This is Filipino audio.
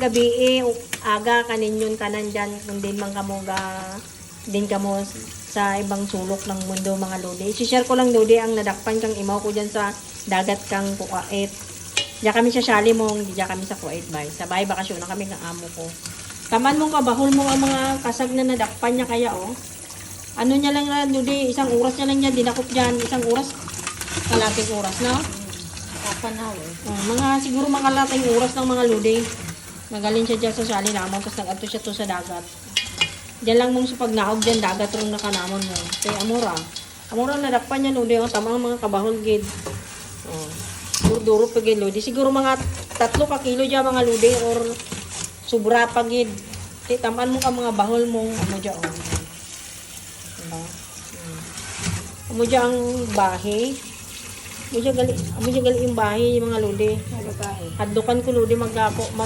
gabi aga kaninyon kanan dyan kung din man kamo din kamo sa ibang sulok ng mundo mga lodi. I-share ko lang lodi ang nadakpan kang imaw ko dyan sa dagat kang Kuwait. Diyan kami sa Shalimong, diyan kami sa Kuwait bay. Sabay bakasyon na kami ng amo ko. Taman mong kabahol mo ang mga kasag na nadakpan niya kaya Ano niya lang na lodi, isang oras niya lang niya dinakop dyan, isang oras kalating oras na. Kapanaw Mga siguro mga kalating oras ng mga lodi. Magaling siya dyan sa Shalimong tapos nag-adto siya to sa dagat. Diyan lang mong sa pagnaog dyan, dagat rin nakanamon mo. Kaya Amora nadakpan niya lodi, tamang mga kabahol gid. Duro pa gid lodi. Siguro mga 3 ka kilo dyan mga lodi or sobra pa gid. Tamaan mo ka mga bahol mong dyan. Diba? Amo dyan ang bahay. Amo dyan gali yung bahay mga lodi. Hadlukan ko lodi magkapot